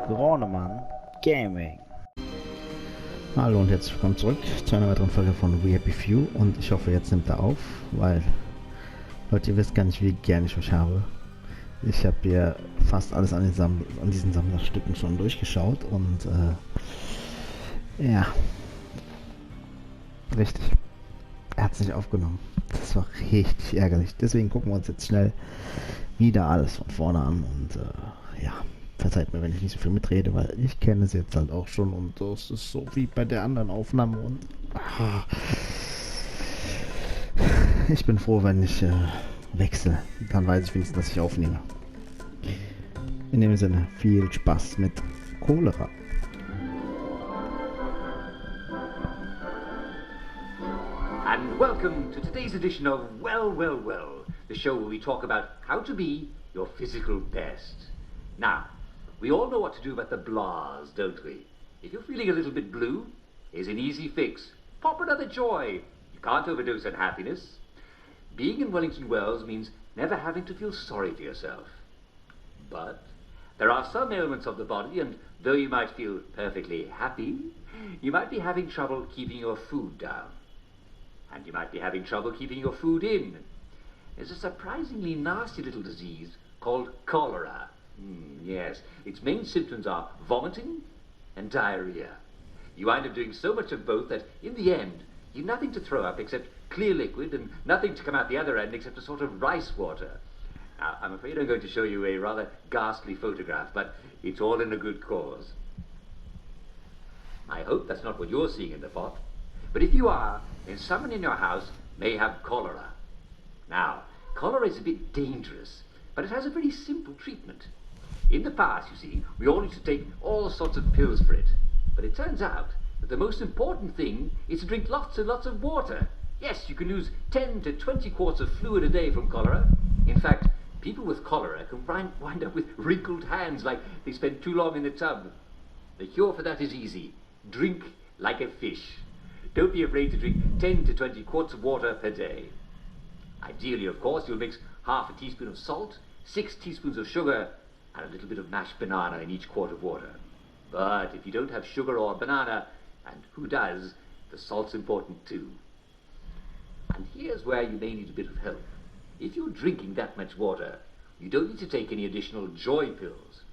Gronemann Gaming. Hallo und herzlich willkommen zurück zu einer weiteren Folge von We Happy Few, und ich hoffe, jetzt nimmt er auf, weil, Leute, ihr wisst gar nicht, wie gern ich euch habe. Ich habe hier fast alles an diesen Sammlerstücken schon durchgeschaut und ja, richtig, er hat es nicht aufgenommen. Das war richtig ärgerlich. Deswegen gucken wir uns jetzt schnell wieder alles von vorne an und ja. Verzeiht mir, wenn ich nicht so viel mitrede, weil ich kenne es jetzt halt auch schon und das ist so wie bei der anderen Aufnahme und ich bin froh, wenn ich wechsle. Dann weiß ich wenigstens, dass ich aufnehme. In dem Sinne, viel Spaß mit Cholera. And welcome to today's edition of Well, the show where we talk about how to be your physical best. Now, we all know what to do about the blahs, don't we? If you're feeling a little bit blue, here's an easy fix. Pop another joy. You can't overdose on happiness. Being in Wellington Wells means never having to feel sorry for yourself. But there are some ailments of the body, and though you might feel perfectly happy, you might be having trouble keeping your food down. And you might be having trouble keeping your food in. There's a surprisingly nasty little disease called cholera. Yes, its main symptoms are vomiting and diarrhea. You wind up doing so much of both that in the end, you've nothing to throw up except clear liquid and nothing to come out the other end except a sort of rice water. Now, I'm afraid I'm going to show you a rather ghastly photograph, but it's all in a good cause. I hope that's not what you're seeing in the pot, but if you are, then someone in your house may have cholera. Now, cholera is a bit dangerous, but it has a very simple treatment. In the past, you see, we all used to take all sorts of pills for it. But it turns out that the most important thing is to drink lots and lots of water. Yes, you can lose 10 to 20 quarts of fluid a day from cholera. In fact, people with cholera can wind up with wrinkled hands like they spent too long in the tub. The cure for that is easy. Drink like a fish. Don't be afraid to drink 10 to 20 quarts of water per day. Ideally, of course, you'll mix half a teaspoon of salt, 6 teaspoons of sugar, and a little bit of mashed banana in each quart of water. But if you don't have sugar or banana, and who does, the salt's important too. And here's where you may need a bit of help. If you're drinking that much water, you don't need to take any additional joy pills,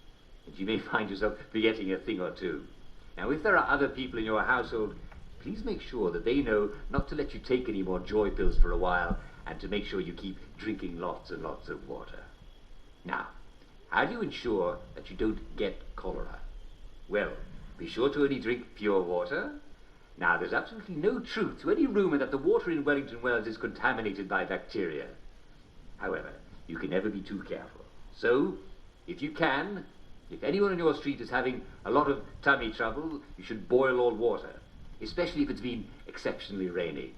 and you may find yourself forgetting a thing or two. Now, if there are other people in your household, please make sure that they know not to let you take any more joy pills for a while, and to make sure you keep drinking lots and lots of water. Now, how do you ensure that you don't get cholera? Well, be sure to only drink pure water. Now, there's absolutely no truth to any rumour that the water in Wellington Wells is contaminated by bacteria. However, you can never be too careful. So, if you can, if anyone on your street is having a lot of tummy trouble, you should boil all water, especially if it's been exceptionally rainy.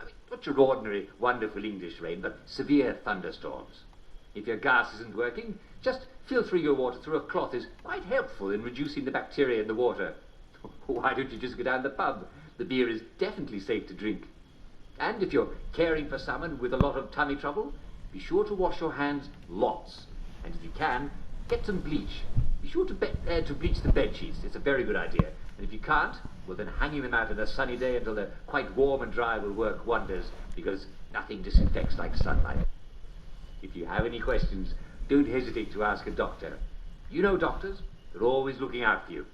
I mean, not your ordinary, wonderful English rain, but severe thunderstorms. If your gas isn't working, just filtering your water through a cloth is quite helpful in reducing the bacteria in the water. Why don't you just go down the pub? The beer is definitely safe to drink. And if you're caring for someone with a lot of tummy trouble, be sure to wash your hands lots. And if you can, get some bleach. Be sure to bleach the bed sheets. It's a very good idea. And if you can't, well then hanging them out on a sunny day until they're quite warm and dry will work wonders, because nothing disinfects like sunlight. If you have any questions, don't hesitate to ask a doctor. You know doctors, they're always looking out for you.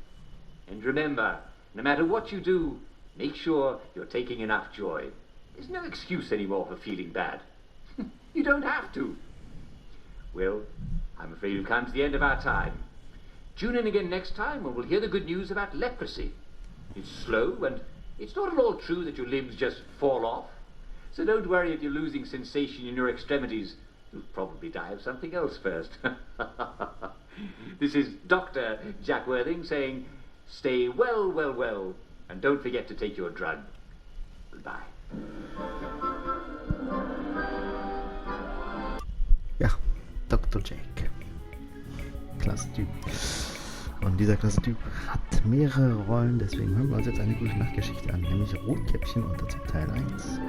And remember, no matter what you do, make sure you're taking enough joy. There's no excuse anymore for feeling bad. You don't have to. Well, I'm afraid we've come to the end of our time. Tune in again next time when we'll hear the good news about leprosy. It's slow, and it's not at all true that your limbs just fall off. So don't worry if you're losing sensation in your extremities. You'll probably die of something else first. This is Dr. Jack Worthing saying, stay well, and don't forget to take your drug. Goodbye. Ja, Dr. Jack. Klasse Typ. Und dieser klasse Typ hat mehrere Rollen, deswegen hören wir uns jetzt eine gute Nachtgeschichte an, nämlich Rotkäppchen unter Teil 1.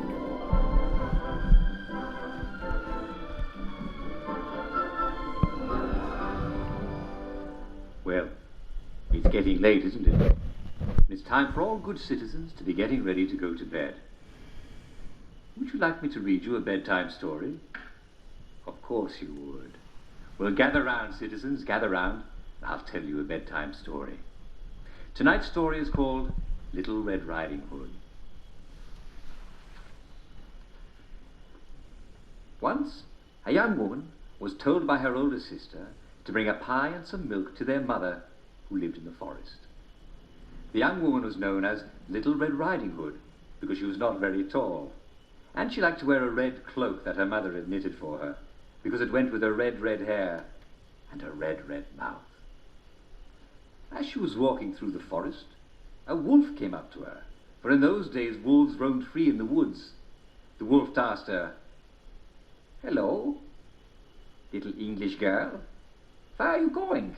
Well, it's getting late, isn't it? It's time for all good citizens to be getting ready to go to bed. Would you like me to read you a bedtime story? Of course you would. Well, gather round, citizens, gather round, and I'll tell you a bedtime story. Tonight's story is called Little Red Riding Hood. Once, a young woman was told by her older sister to bring a pie and some milk to their mother, who lived in the forest. The young woman was known as Little Red Riding Hood because she was not very tall, and she liked to wear a red cloak that her mother had knitted for her because it went with her red hair and her red mouth. As she was walking through the forest, a wolf came up to her, for in those days wolves roamed free in the woods. The wolf asked her, "Hello, little English girl, where are you going?"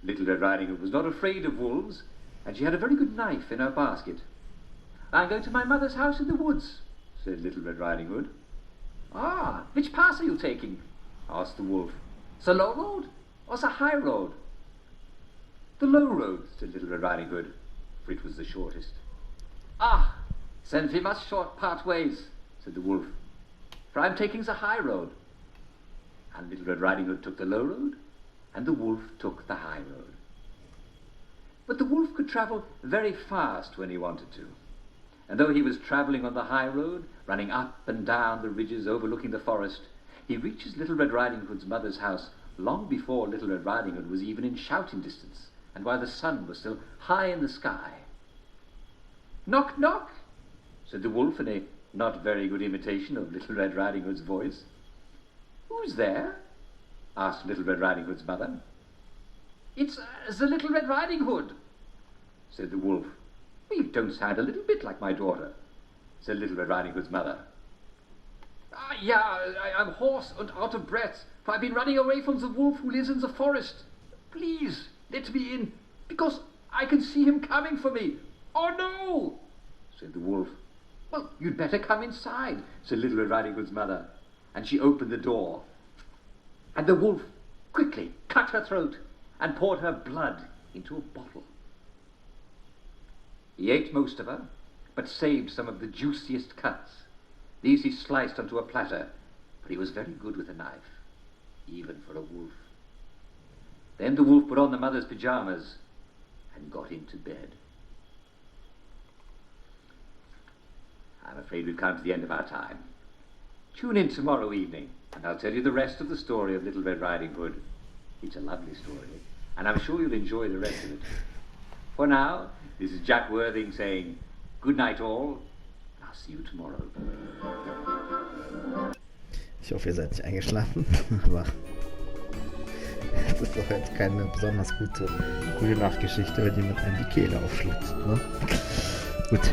Little Red Riding Hood was not afraid of wolves, and she had a very good knife in her basket. "I'm going to my mother's house in the woods," said Little Red Riding Hood. "Ah, which path are you taking?" asked the wolf. "The low road or the high road?" "The low road," said Little Red Riding Hood, for it was the shortest. "Ah, then we must part ways," said the wolf, "for I'm taking the high road." And Little Red Riding Hood took the low road, and the wolf took the high road. But the wolf could travel very fast when he wanted to. And though he was travelling on the high road, running up and down the ridges overlooking the forest, he reaches Little Red Riding Hood's mother's house long before Little Red Riding Hood was even in shouting distance, and while the sun was still high in the sky. "Knock, knock," said the wolf in a not very good imitation of Little Red Riding Hood's voice. "Who's there?" asked Little Red Riding Hood's mother. "It's the Little Red Riding Hood," said the wolf. "You don't sound a little bit like my daughter," said Little Red Riding Hood's mother. I'm hoarse and out of breath, for I've been running away from the wolf who lives in the forest. Please, let me in, because I can see him coming for me." "Oh, no," said the wolf. "Well, you'd better come inside," said Little Red Riding Hood's mother, and she opened the door. And the wolf quickly cut her throat and poured her blood into a bottle. He ate most of her, but saved some of the juiciest cuts. These he sliced onto a platter, for he was very good with a knife, even for a wolf. Then the wolf put on the mother's pyjamas and got into bed. I'm afraid we've come to the end of our time. Tune in tomorrow evening, and I'll tell you the rest of the story of Little Red Riding Hood. It's a lovely story, and I'm sure you'll enjoy the rest of it. For now, this is Jack Worthing saying good night all, and I'll see you tomorrow. Ich hoffe, ihr seid nicht eingeschlafen, aber das ist doch jetzt keine besonders gute Nachtgeschichte, wenn jemand einem die Kehle aufschlitzt, ne? Gut,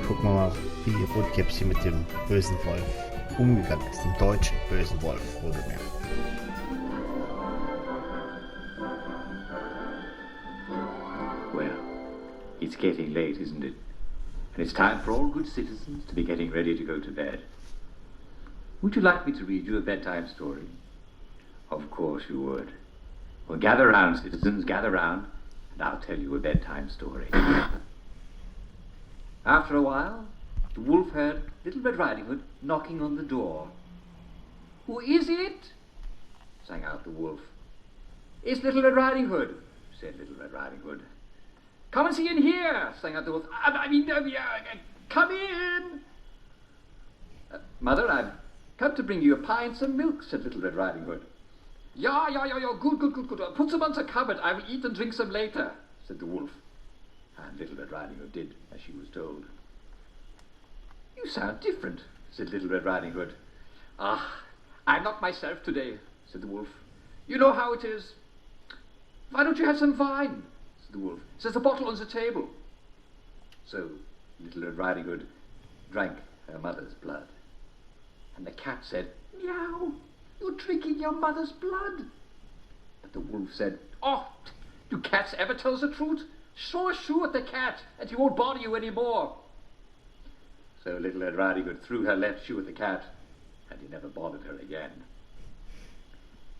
gucken wir mal, wie Rotkäppchen mit dem bösen Wolf umgegangen ist, dem deutschen bösen Wolf, wohlgemerkt. Well, it's getting late, isn't it? And it's time for all good citizens to be getting ready to go to bed. Would you like me to read you a bedtime story? Of course you would. Well, gather round, citizens, gather round, and I'll tell you a bedtime story. After a while, the wolf heard Little Red Riding Hood knocking on the door. "Who is it?" sang out the wolf. "It's Little Red Riding Hood," said Little Red Riding Hood. "Come and see in here," sang out the wolf. Come in." "Mother, I've come to bring you a pie and some milk," said Little Red Riding Hood. Yeah, good. Put them on the cupboard. I will eat and drink some later," said the wolf. And Little Red Riding Hood did as she was told. "You sound different," said Little Red Riding Hood. I'm not myself today," said the wolf. "You know how it is." "Why don't you have some wine?" said the wolf. "There's a bottle on the table." So Little Red Riding Hood drank her mother's blood. And the cat said, "Meow, you're drinking your mother's blood." But But the wolf said, "Oh, do cats ever tell the truth? Throw a shoe at the cat, and he won't bother you any more." So Little Red Riding Hood threw her left shoe at the cat, and he never bothered her again.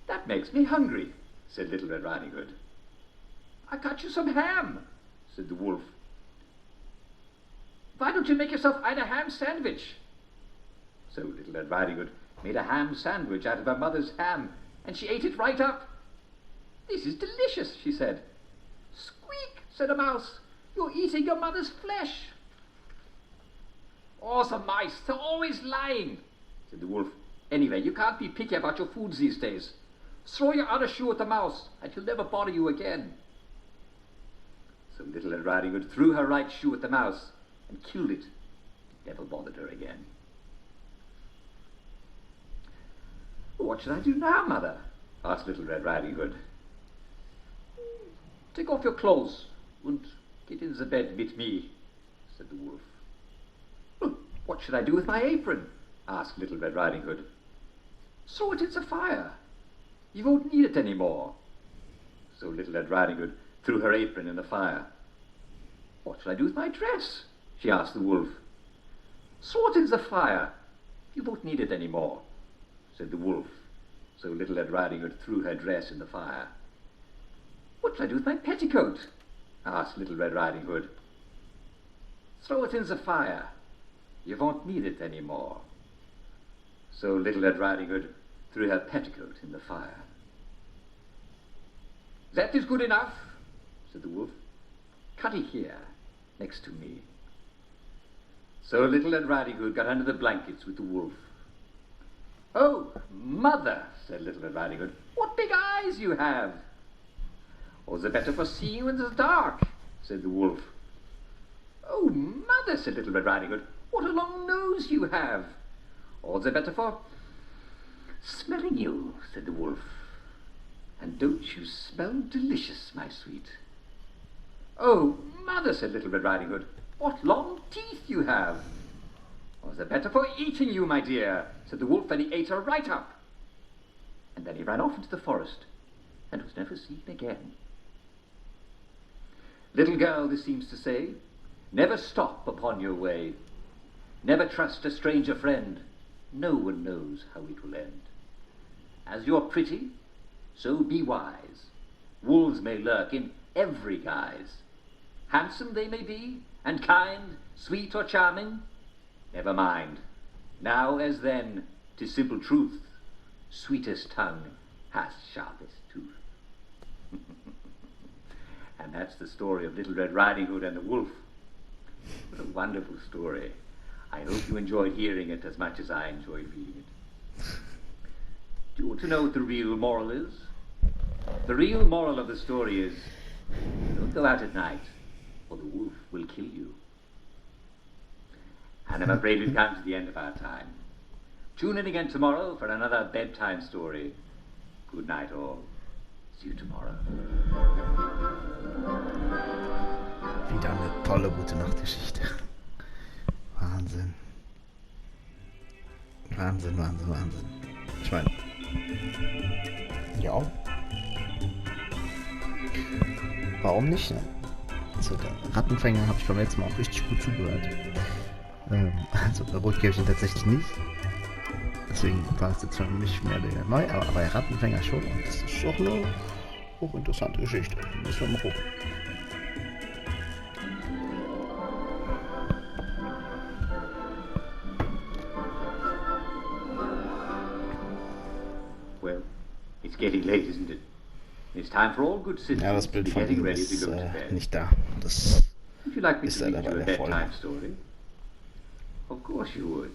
"That makes me hungry," said Little Red Riding Hood. "I got you some ham," said the wolf. "Why don't you make yourself a ham sandwich?" So Little Red Riding Hood made a ham sandwich out of her mother's ham, and she ate it right up. "This is delicious," she said. "Squeak," said a mouse. "You're eating your mother's flesh." "Oh, the mice, they're always lying," said the wolf. "Anyway, you can't be picky about your foods these days. Throw your other shoe at the mouse, and he'll never bother you again." So Little Red Riding Hood threw her right shoe at the mouse and killed it. It never bothered her again. "What should I do now, Mother?" asked Little Red Riding Hood. "Take off your clothes and get in the bed with me," said the wolf. "Well, what should I do with my apron?" asked Little Red Riding Hood. "Throw it in the fire. You won't need it any more." So Little Red Riding Hood threw her apron in the fire. "What shall I do with my dress?" she asked the wolf. "Throw it in the fire. You won't need it any more," said the wolf. So Little Red Riding Hood threw her dress in the fire. "What shall I do with my petticoat?" asked Little Red Riding Hood. "Throw it in the fire. You won't need it any more." So Little Red Riding Hood threw her petticoat in the fire. "That is good enough," said the wolf. "Cut it here, next to me." So Little Red Riding Hood got under the blankets with the wolf. "Oh, Mother," said Little Red Riding Hood, "what big eyes you have!" "Or the better for seeing in the dark," said the wolf. "Oh, Mother," said Little Red Riding Hood, "what a long nose you have!" "Or the better for smelling you," said the wolf. "And don't you smell delicious, my sweet?" "Oh, Mother," said Little Red Riding Hood, "what long teeth you have!" "Or the better for eating you, my dear," said the wolf, and he ate her right up. And then he ran off into the forest and was never seen again. Little girl, this seems to say, never stop upon your way. Never trust a stranger friend. No one knows how it will end. As you're pretty, so be wise. Wolves may lurk in every guise. Handsome they may be, and kind, sweet or charming. Never mind. Now as then, 'tis simple truth. Sweetest tongue has sharpest tooth. And that's the story of Little Red Riding Hood and the wolf. What a wonderful story. I hope you enjoyed hearing it as much as I enjoyed reading it. Do you want to know what the real moral is? The real moral of the story is, don't go out at night, or the wolf will kill you. And I'm afraid we've come to the end of our time. Tune in again tomorrow for another bedtime story. Good night all. See you tomorrow. Wieder eine tolle Gute-Nacht-Geschichte. Wahnsinn. Wahnsinn, Wahnsinn, Wahnsinn. Ich meine, ja. Warum nicht, ne? Also der Rattenfänger habe ich beim letzten Mal auch richtig gut zugehört. Also bei Rotkäppchen tatsächlich nicht. Deswegen war es jetzt für mich mehr oder neu, aber bei Rattenfänger schon. Und das ist doch eine hochinteressante Geschichte. Müssen wir mal gucken. Well, it's getting late, isn't it? It's time for all good citizens Ja, das Bild to be von getting ihm ready ist to go to bed. nicht da. Das Would you like me ist to read leider you a bei der Folge. bedtime story? Of course you would.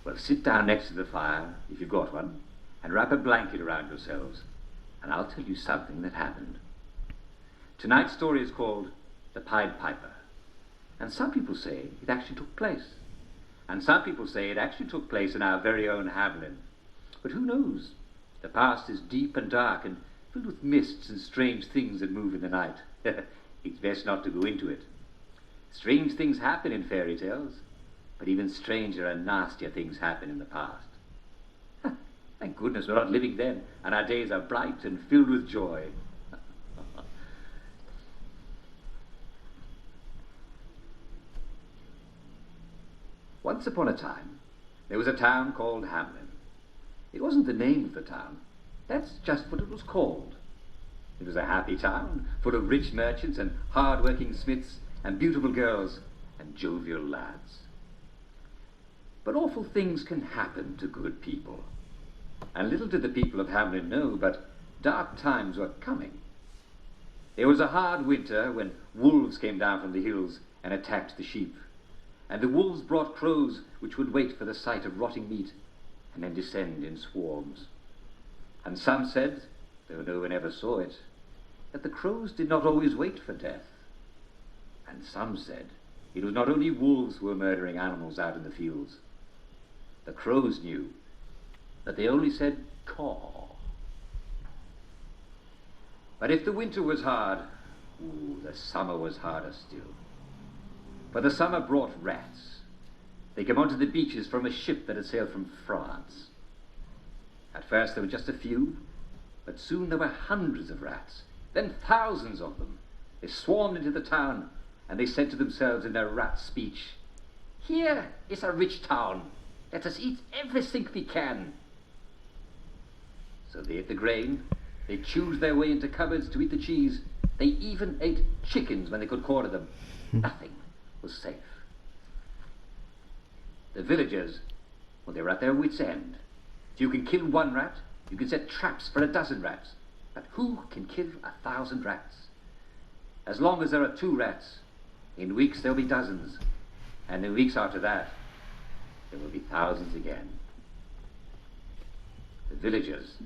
Well, sit down next to the fire, if you've got one, and wrap a blanket around yourselves, and I'll tell you something that happened. Tonight's story is called The Pied Piper, and some people say it actually took place, and some people say it actually took place in our very own Hamelin. But who knows? The past is deep and dark and filled with mists and strange things that move in the night. It's best not to go into it. Strange things happen in fairy tales, but even stranger and nastier things happen in the past. Thank goodness we're not living then, and our days are bright and filled with joy. Once upon a time, there was a town called Hamelin. It wasn't the name of the town. That's just what it was called. It was a happy town, full of rich merchants and hard-working smiths and beautiful girls and jovial lads. But awful things can happen to good people. And little did the people of Hamelin know, but dark times were coming. There was a hard winter when wolves came down from the hills and attacked the sheep. And the wolves brought crows which would wait for the sight of rotting meat and then descend in swarms. And some said, though no one ever saw it, that the crows did not always wait for death. And some said it was not only wolves who were murdering animals out in the fields. The crows knew that they only said caw. But if the winter was hard, the summer was harder still. For the summer brought rats. They came onto the beaches from a ship that had sailed from France. At first there were just a few, but soon there were hundreds of rats, then thousands of them. They swarmed into the town, and they said to themselves in their rat speech, "Here is a rich town. Let us eat everything we can." So they ate the grain, they chewed their way into cupboards to eat the cheese, they even ate chickens when they could corner them. Nothing was safe. The villagers, well, they were at their wits' end. If you can kill one rat, you can set traps for 12 rats. But who can kill 1,000 rats? As long as there are 2 rats, in weeks there'll be dozens, and in weeks after that, there will be thousands again. The villagers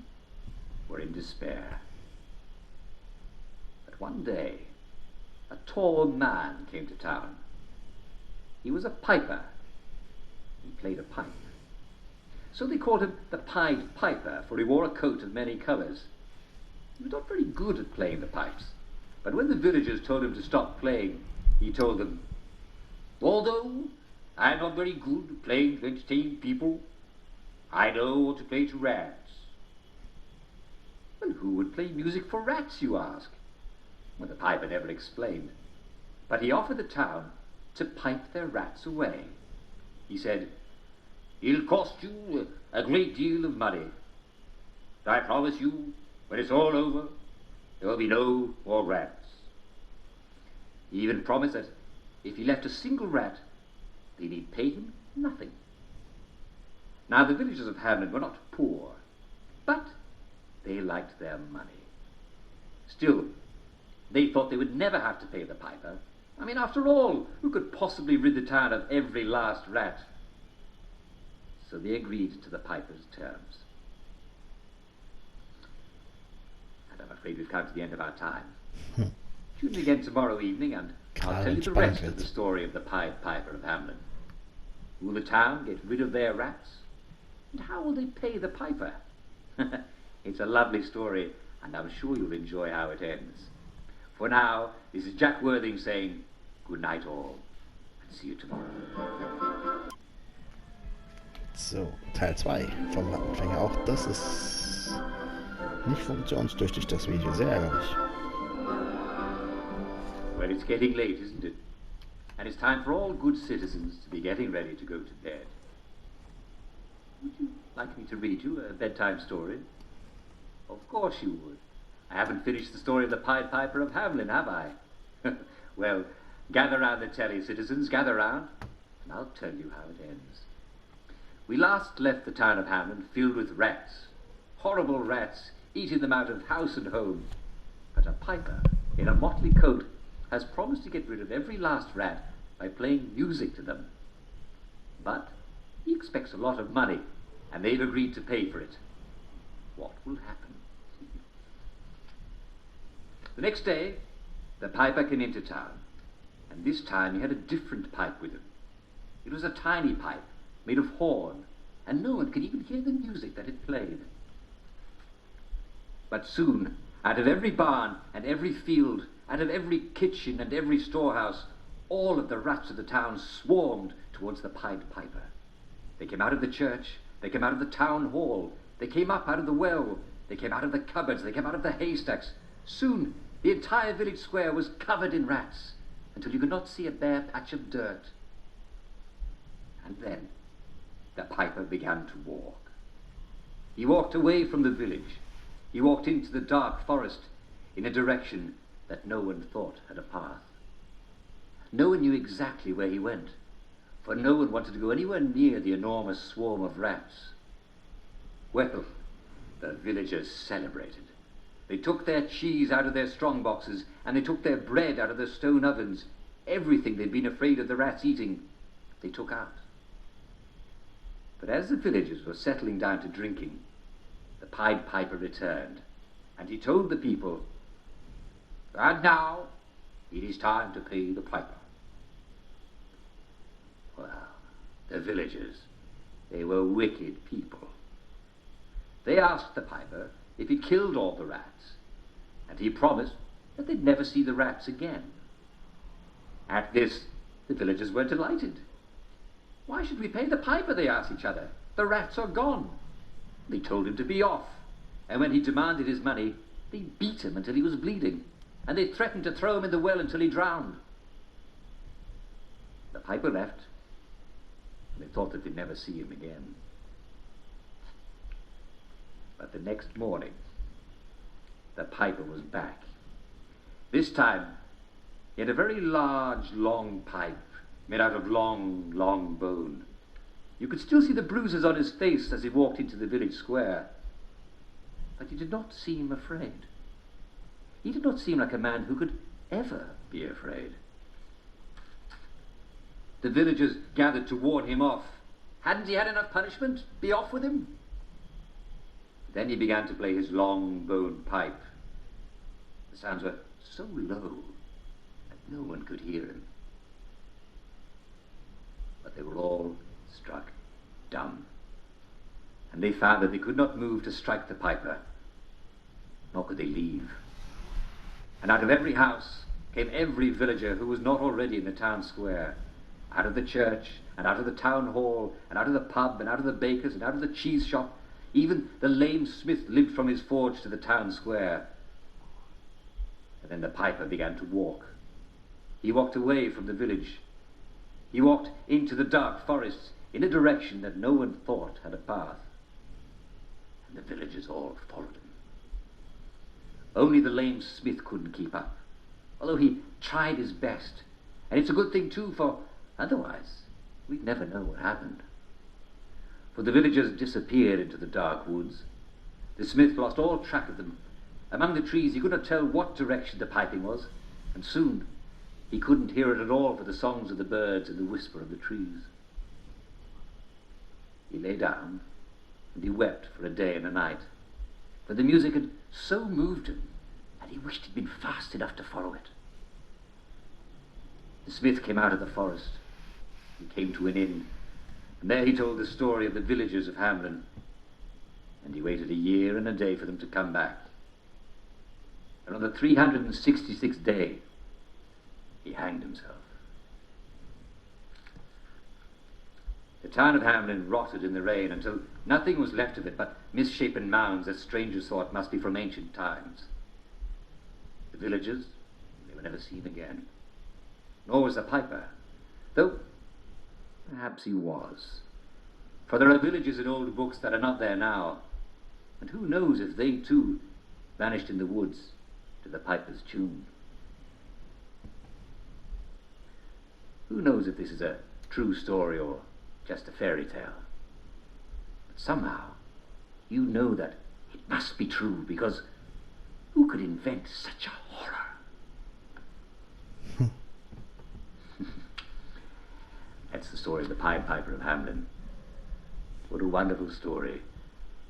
were in despair. But one day, a tall man came to town. He was a piper. He played a pipe. So they called him the Pied Piper, for he wore a coat of many colours. He was not very good at playing the pipes, but when the villagers told him to stop playing, he told them, "Although I'm not very good at playing to entertain people, I know what to play to rats." Well, who would play music for rats, you ask? Well, the piper never explained, but he offered the town to pipe their rats away. He said, "It'll cost you a great deal of money, but I promise you, when it's all over, there will be no more rats." He even promised that if he left a single rat, they need pay him nothing. Now the villagers of Hamelin were not poor, but they liked their money. Still, they thought they would never have to pay the piper. I mean, after all, who could possibly rid the town of every last rat? So they agreed to the piper's terms. And I'm afraid we've come to the end of our time. Tune in again tomorrow evening, and I'll tell you the rest of the story of the Pied Piper of Hamelin. Will the town get rid of their rats? And how will they pay the piper? It's a lovely story, and I'm sure you'll enjoy how it ends. For now, this is Jack Worthing saying good night all, and see you tomorrow. So, Teil 2 vom Anfänger. Auch das ist nicht funktionstüchtig, das Video. Sehr ärgerlich. Well, it's getting late, isn't it? And it's time for all good citizens to be getting ready to go to bed. Would you like me to read you a bedtime story? Of course you would. I haven't finished the story of the Pied Piper of Hamelin, have I? Well, gather round the telly, citizens, gather round, and I'll tell you how it ends. We last left the town of Hamelin filled with rats, horrible rats, eating them out of house and home. But a piper in a motley coat has promised to get rid of every last rat by playing music to them. But he expects a lot of money, and they've agreed to pay for it. What will happen? The next day, the piper came into town, and this time he had a different pipe with him. It was a tiny pipe, made of horn, and no one could even hear the music that it played. But soon, out of every barn and every field, out of every kitchen and every storehouse, all of the rats of the town swarmed towards the Pied Piper. They came out of the church, they came out of the town hall, They came up out of the well. They came out of the cupboards. They came out of the haystacks. Soon, the entire village square was covered in rats, until you could not see a bare patch of dirt. And then, the piper began to walk. He walked away from the village. He walked into the dark forest in a direction that no one thought had a path. No one knew exactly where he went, for no one wanted to go anywhere near the enormous swarm of rats. Well, the villagers celebrated. They took their cheese out of their strong boxes, and they took their bread out of their stone ovens. Everything they'd been afraid of the rats eating, they took out. But as the villagers were settling down to drinking, the Pied Piper returned, and he told the people, "And now it is time to pay the piper." Well, the villagers, they were wicked people. They asked the piper if he killed all the rats, and he promised that they'd never see the rats again. At this, the villagers were delighted. "Why should we pay the piper?" they asked each other. "The rats are gone." They told him to be off, and when he demanded his money, they beat him until he was bleeding, and they threatened to throw him in the well until he drowned. The piper left, and they thought that they'd never see him again. But the next morning, the piper was back. This time, he had a very large, long pipe made out of long, long bone. You could still see the bruises on his face as he walked into the village square. But he did not seem afraid. He did not seem like a man who could ever be afraid. The villagers gathered to warn him off. Hadn't he had enough punishment? Be off with him. Then he began to play his long bone pipe. The sounds were so low that no one could hear him. But they were all struck dumb, and they found that they could not move to strike the piper, nor could they leave. And out of every house came every villager who was not already in the town square, out of the church, and out of the town hall, and out of the pub, and out of the baker's, and out of the cheese shop. Even the lame smith limped from his forge to the town square. And then the piper began to walk. He walked away from the village. He walked into the dark forests in a direction that no one thought had a path. And the villagers all followed him. Only the lame smith couldn't keep up, although he tried his best. And it's a good thing too, for otherwise we'd never know what happened. For the villagers disappeared into the dark woods. The smith lost all track of them. Among the trees he could not tell what direction the piping was, and soon he couldn't hear it at all for the songs of the birds and the whisper of the trees. He lay down, and he wept for a day and a night, for the music had so moved him that he wished he'd been fast enough to follow it. The smith came out of the forest. He came to an inn, and there he told the story of the villagers of Hamelin, and he waited a year and a day for them to come back. And on the 366th day, he hanged himself. The town of Hamelin rotted in the rain until nothing was left of it but misshapen mounds that strangers thought must be from ancient times. The villagers, they were never seen again. Nor was the piper, though perhaps he was. For there are villages in old books that are not there now, and who knows if they too vanished in the woods to the piper's tune. Who knows if this is a true story or just a fairy tale? But somehow you know that it must be true, because who could invent such a horror? That's the story of the Pied Piper of Hamelin. What a wonderful story.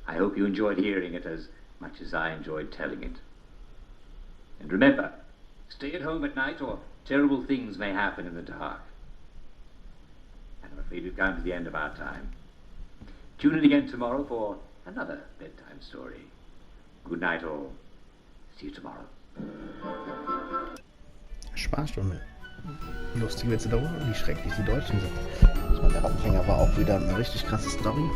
I hope you enjoyed hearing it as much as I enjoyed telling it. And remember, stay at home at night or terrible things may happen in the dark. And I'm afraid we've come to the end of our time. Tune in again tomorrow for another bedtime story. Good night all. See you tomorrow. Sparstunde. Lustige Witze darüber, wie schrecklich die Deutschen sind. Ich meine, der Rattenfänger war auch wieder eine richtig krasse Story.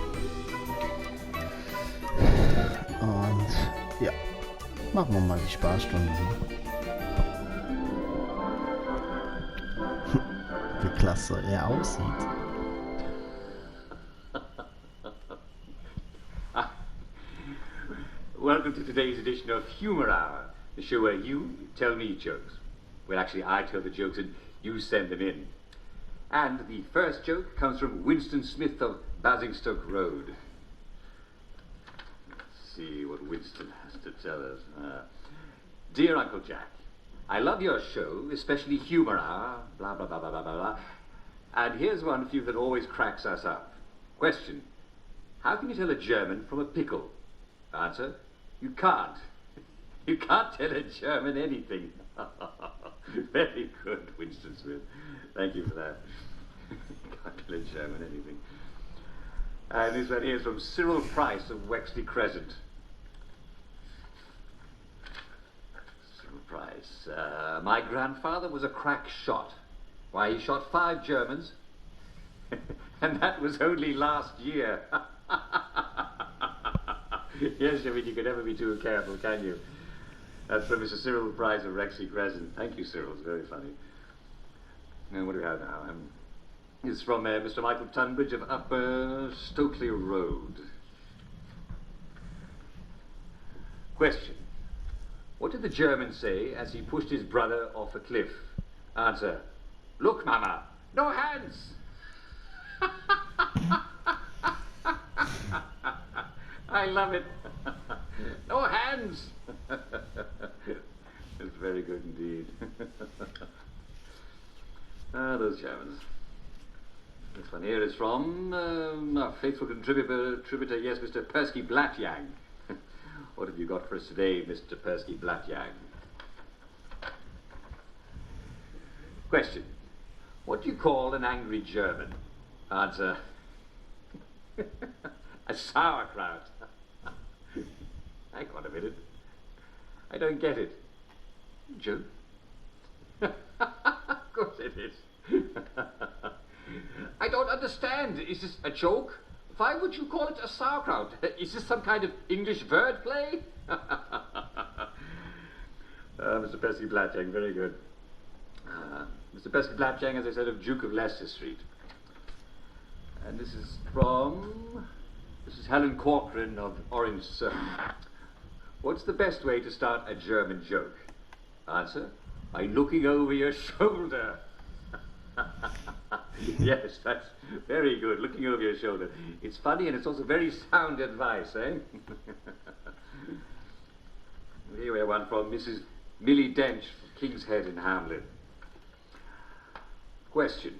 Ja, machen wir mal die Spaßstunde. Wie klasse er aussieht. Welcome to today's edition of Humor Hour, the show where you tell me jokes. Well, actually, I tell the jokes and you send them in. And the first joke comes from Winston Smith of Basingstoke Road. Let's see what Winston has to tell us. Dear Uncle Jack, I love your show, especially Humor Hour, blah, blah, blah, blah, blah, blah, blah. And here's one for you that always cracks us up. Question, how can you tell a German from a pickle? Answer, you can't. You can't tell a German anything. Very good, Winston Smith. Thank you for that. Can't tell a German anything. And this one here is from Cyril Price of Wexley Crescent. Cyril Price. My grandfather was a crack shot. Why, he shot 5 Germans. And that was only last year. Yes, I mean, you can never be too careful, can you? That's from Mr. Cyril Price of Wexley Crescent. Thank you, Cyril. It's very funny. Now, what do we have now? It's from Mr. Michael Tunbridge of Upper Stokely Road. Question. What did the German say as he pushed his brother off a cliff? Answer. Look, Mama, no hands! I love it. No hands! It's very good indeed. Those Germans. This one here is from our faithful contributor, yes, Mr. Persky Blatjang. What have you got for us today, Mr. Persky Blatjang? Question. What do you call an angry German? Answer. A sauerkraut. Hang on a minute. I don't get it. Joke? Of course it is. I don't understand. Is this a joke? Why would you call it a sauerkraut? Is this some kind of English word play? Mr. Persky Blatjang, very good. Mr. Persky Blatjang, as I said, of Duke of Leicester Street. And this is from Mrs. Helen Corcoran of Orange Circle. What's the best way to start a German joke? Answer, by looking over your shoulder. Yes, that's very good, looking over your shoulder. It's funny and it's also very sound advice, eh? Here we have one from Mrs. Millie Dench of King's Head in Hamlin. Question.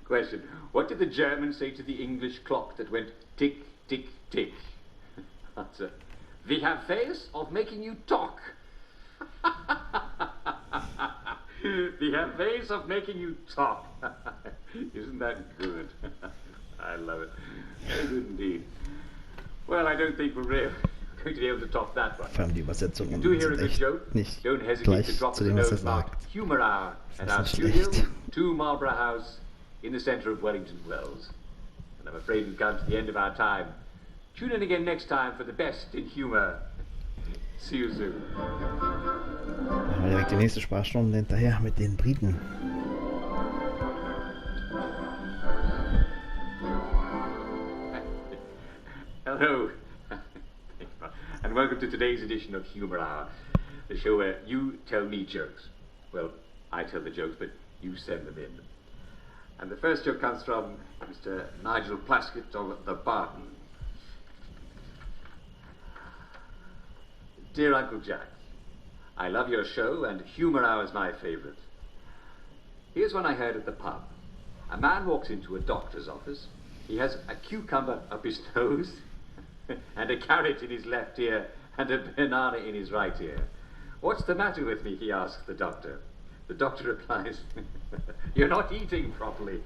Question. What did the Germans say to the English clock that went tick, tick, tick? Answer. We have ways of making you talk. We have ways of making you talk. Isn't that good? I love it. Very good indeed. Well, I don't think we're going to be able to top that one. Vor allem die Übersetzungen If you do hear a sind good echt joke, nicht don't hesitate gleich to drop zu us a dem, was note er marked sagt. Humor Hour at Das our ist studio, schlecht. 2 Marlborough House, in the centre of Wellington Wells. And I'm afraid we've come to the end of our time. Tune in again next time for the best in humour. See you soon. Dann haben wir direkt die nächste Spaßstunde hinterher mit den Briten. Hello, and welcome to today's edition of Humor Hour, the show where you tell me jokes. Well, I tell the jokes, but you send them in. And the first joke comes from Mr. Nigel Plaskett of the Barton. Dear Uncle Jack, I love your show and Humor Hour is my favourite. Here's one I heard at the pub. A man walks into a doctor's office. He has a cucumber up his nose and a carrot in his left ear and a banana in his right ear. What's the matter with me? He asks the doctor. The doctor replies, you're not eating properly.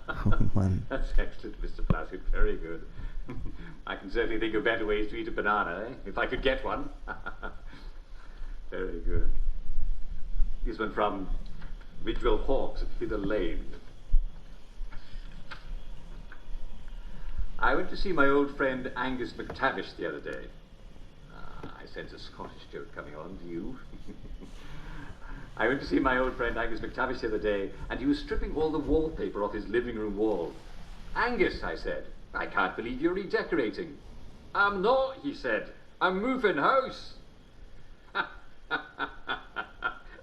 Oh Mann. That's excellent, Mr. Plaskett. Very good. I can certainly think of better ways to eat a banana, eh? If I could get one. Very good. This one from Ridgewell Hawks at Hither Lane. I went to see my old friend Angus McTavish the other day. I sense a Scottish joke coming on, do you? I went to see my old friend Angus McTavish the other day, and he was stripping all the wallpaper off his living room wall. Angus, I said, I can't believe you're redecorating. I'm not, he said. I'm moving house.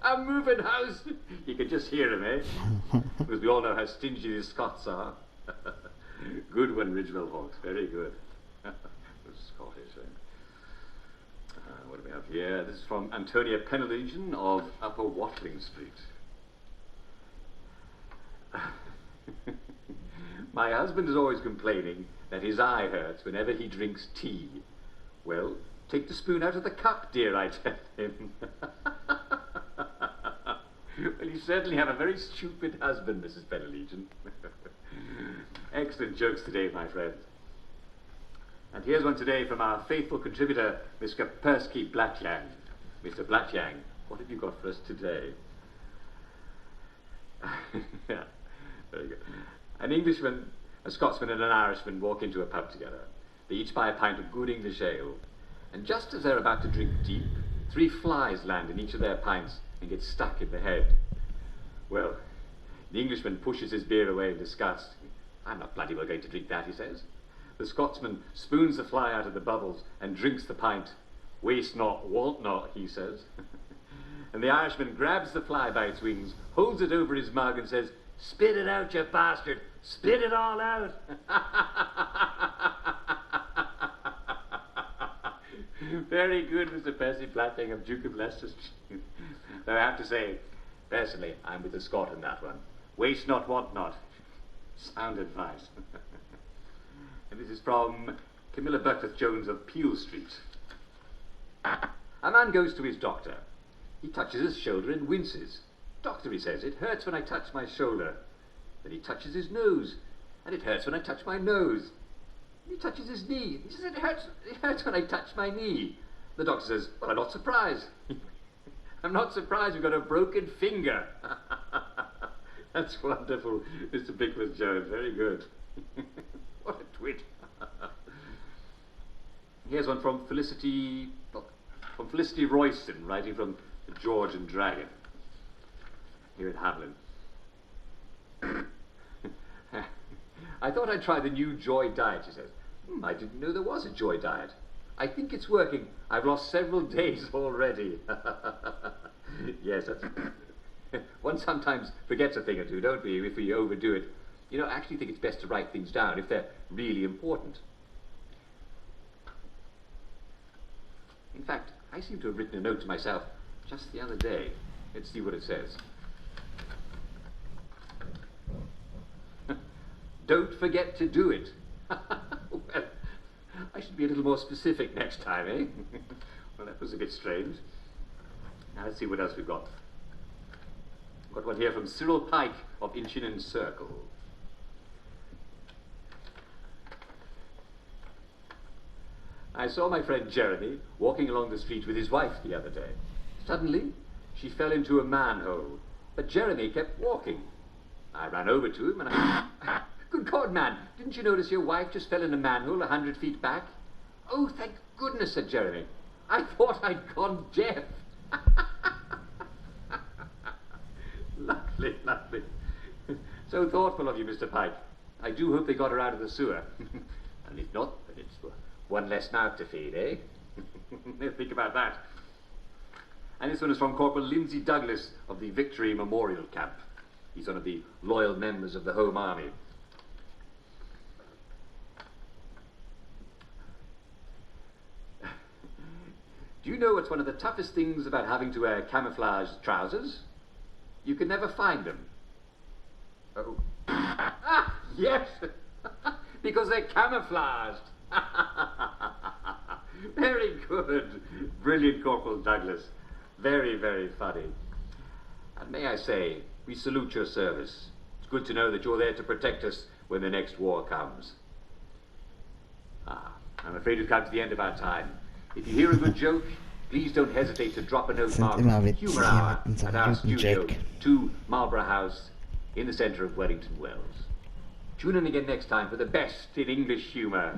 I'm moving house. You can just hear him, eh? Because we all know how stingy the Scots are. Good one, Ridgewell Hawks. Very good. Scottish, eh? What do we have here? This is from Antonia Penelegion of Upper Watling Street. My husband is always complaining that his eye hurts whenever he drinks tea. Well, take the spoon out of the cup, dear, I tell him. Well, you certainly have a very stupid husband, Mrs. Penelegion. Excellent jokes today, my friend. And here's one today from our faithful contributor, Mr. Persky Blatyang. Mr. Blatyang, what have you got for us today? Yeah, very good. An Englishman, a Scotsman and an Irishman walk into a pub together. They each buy a pint of good English ale. And just as they're about to drink deep, 3 flies land in each of their pints and get stuck in the head. Well, the Englishman pushes his beer away in disgust. I'm not bloody well going to drink that, he says. The Scotsman spoons the fly out of the bubbles and drinks the pint. Waste not, want not, he says. And the Irishman grabs the fly by its wings, holds it over his mug and says, "Spit it out, you bastard! Spit it all out!" Very good, Mr. Percy Blatyang of Duke of Leicester Street. Though I have to say, personally, I'm with the Scot in that one. Waste not, want not. Sound advice. And this is from Camilla Buckworth-Jones of Peel Street. A man goes to his doctor. He touches his shoulder and winces. "Doctor," he says, "it hurts when I touch my shoulder." Then he touches his nose, and "it hurts when I touch my nose." He touches his knee. He says, it hurts when I touch my knee." The doctor says, "Well, I'm not surprised." "I'm not surprised you've got a broken finger." That's wonderful, Mr. Bickworth-Jones. Very good. What a twit. Here's one from Felicity Royston, writing from the George and Dragon, here at Hamelin. "I thought I'd try the new Joy diet," she says. I didn't know there was a Joy diet. I think it's working. I've lost several days already." Yes, that's... One sometimes forgets a thing or two, don't we, if we overdo it. You know, I actually think it's best to write things down if they're really important. In fact, I seem to have written a note to myself just the other day. Let's see what it says. "Don't forget to do it." Well, I should be a little more specific next time, eh? Well, that was a bit strange. Now let's see what else we've got. Got one here from Cyril Pike of Inchinnan Circle. "I saw my friend Jeremy walking along the street with his wife the other day. Suddenly, she fell into a manhole, but Jeremy kept walking. I ran over to him and I... Good God, man, didn't you notice your wife just fell in a manhole 100 feet back? Oh, thank goodness, said Jeremy. I thought I'd gone deaf. Lovely, lovely. So thoughtful of you, Mr. Pike. I do hope they got her out of the sewer. And if not, then it's one less mouth to feed, eh? Think about that. And this one is from Corporal Lindsay Douglas of the Victory Memorial Camp. He's one of the loyal members of the Home Army. Do you know what's one of the toughest things about having to wear camouflage trousers? You can never find them. Oh. Ah, yes! Because they're camouflaged. Very good. Brilliant, Corporal Douglas. Very, very funny. And may I say, we salute your service. It's good to know that you're there to protect us when the next war comes. I'm afraid we've come to the end of our time. If you hear a good joke, please don't hesitate to drop a note marked Humour Hour at our studio, 2 Marlborough House, in the centre of Wellington Wells. Tune in again next time for the best in English humor.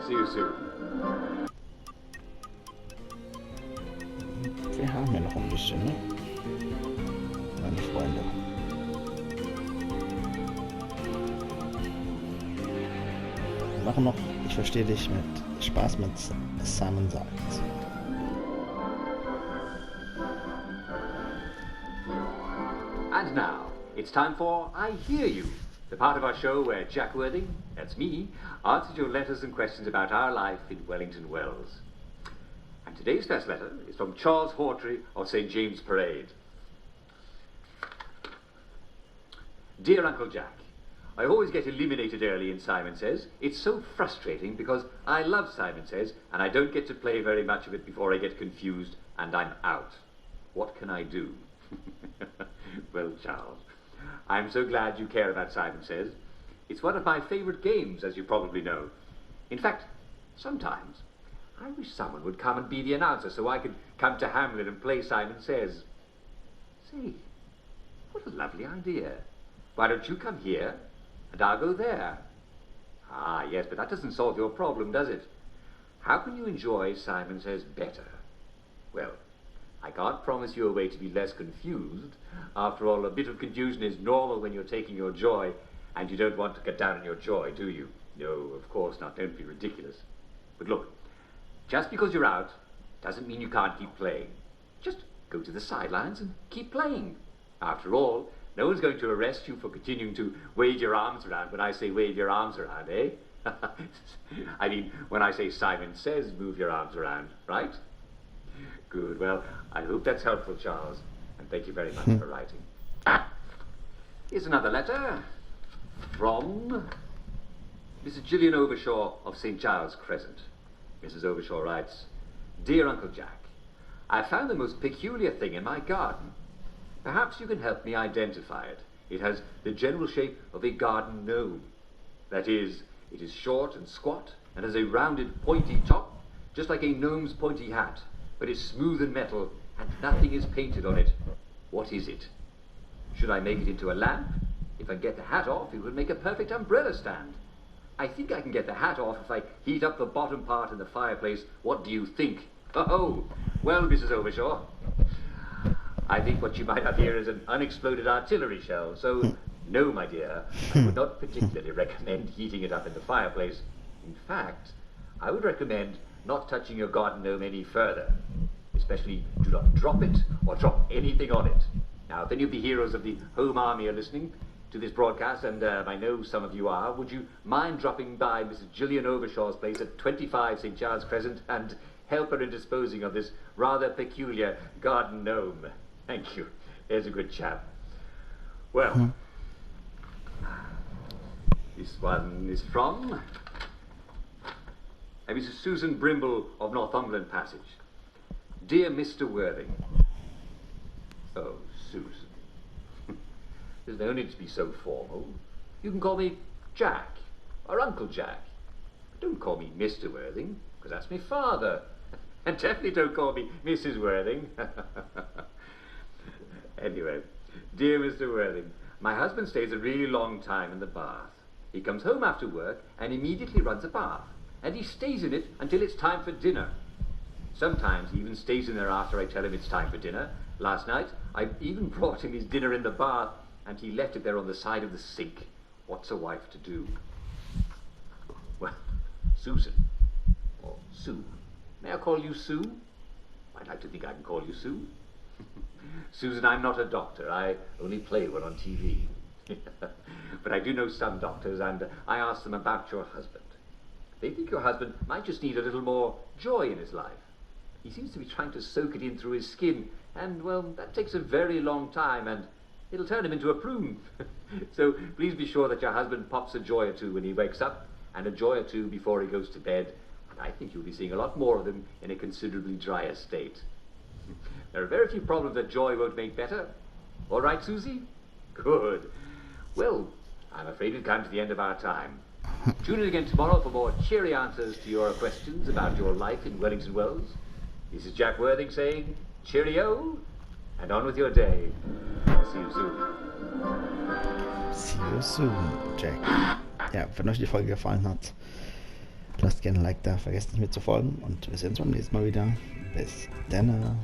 See you soon. Wir haben ja noch ein bisschen, ne? Meine Freunde. Wir machen noch, ich verstehe dich, mit Spaß mit Simon sagt. And now, it's time for I Hear You, the part of our show where Jack Worthing, that's me, answers your letters and questions about our life in Wellington Wells. And today's first letter is from Charles Hawtrey of St. James Parade. Dear Uncle Jack, I always get eliminated early in Simon Says. It's so frustrating because I love Simon Says and I don't get to play very much of it before I get confused and I'm out. What can I do? Well, Charles, I'm so glad you care about Simon Says. It's one of my favourite games, as you probably know. In fact, sometimes I wish someone would come and be the announcer so I could come to Hamlet and play Simon Says. Say, what a lovely idea. Why don't you come here and I'll go there? Ah, yes, but that doesn't solve your problem, does it? How can you enjoy Simon Says better? Well, I can't promise you a way to be less confused. After all, a bit of confusion is normal when you're taking your joy, and you don't want to cut down on your joy, do you? No, of course not. Don't be ridiculous. But look, just because you're out doesn't mean you can't keep playing. Just go to the sidelines and keep playing. After all, no one's going to arrest you for continuing to wave your arms around when I say wave your arms around, eh? I mean, when I say Simon Says move your arms around, right? Good. Well, I hope that's helpful, Charles. And thank you very much for writing. Here's another letter from Mrs. Gillian Overshaw of St. Giles Crescent. Mrs. Overshaw writes, Dear Uncle Jack, I found the most peculiar thing in my garden. Perhaps you can help me identify it. It has the general shape of a garden gnome. That is, it is short and squat and has a rounded pointy top, just like a gnome's pointy hat. But it's smooth and metal, and nothing is painted on it. What is it? Should I make it into a lamp? If I get the hat off, it would make a perfect umbrella stand. I think I can get the hat off if I heat up the bottom part in the fireplace. What do you think? Oh, well, Mrs. Overshaw, I think what you might have here is an unexploded artillery shell. So, no, my dear, I would not particularly recommend heating it up in the fireplace. In fact, I would recommend not touching your garden gnome any further. Especially, do not drop it or drop anything on it. Now, if any of the heroes of the Home Army are listening to this broadcast, and I know some of you are, would you mind dropping by Mrs. Gillian Overshaw's place at 25 St. Giles Crescent and help her in disposing of this rather peculiar garden gnome? Thank you. There's a good chap. Well, this one is from Mrs. Susan Brimble of Northumberland Passage. Dear Mr. Worthing. Oh, Susan. There's no need to be so formal. You can call me Jack, or Uncle Jack. But don't call me Mr. Worthing, because that's my father. And definitely don't call me Mrs. Worthing. Anyway, dear Mr. Worthing, my husband stays a really long time in the bath. He comes home after work and immediately runs a bath. And he stays in it until it's time for dinner. Sometimes he even stays in there after I tell him it's time for dinner. Last night, I even brought him his dinner in the bath, and he left it there on the side of the sink. What's a wife to do? Well, Susan, or Sue. May I call you Sue? I'd like to think I can call you Sue. Susan, I'm not a doctor. I only play one on TV. But I do know some doctors, and I asked them about your husband. They think your husband might just need a little more joy in his life. He seems to be trying to soak it in through his skin, and, well, that takes a very long time, and it'll turn him into a prune. So please be sure that your husband pops a joy or two when he wakes up, and a joy or two before he goes to bed. And I think you'll be seeing a lot more of him in a considerably drier state. There are very few problems that joy won't make better. All right, Susie? Good. Well, I'm afraid we've come to the end of our time. Tune in again tomorrow for more cheery answers to your questions about your life in Wellington Wells. This is Jack Worthing saying cheerio, and on with your day. See you soon. See you soon, Jack. Ja, wenn euch die Folge gefallen hat, lasst gerne ein Like da, vergesst nicht mir zu folgen und wir sehen uns beim nächsten Mal wieder. Bis dann.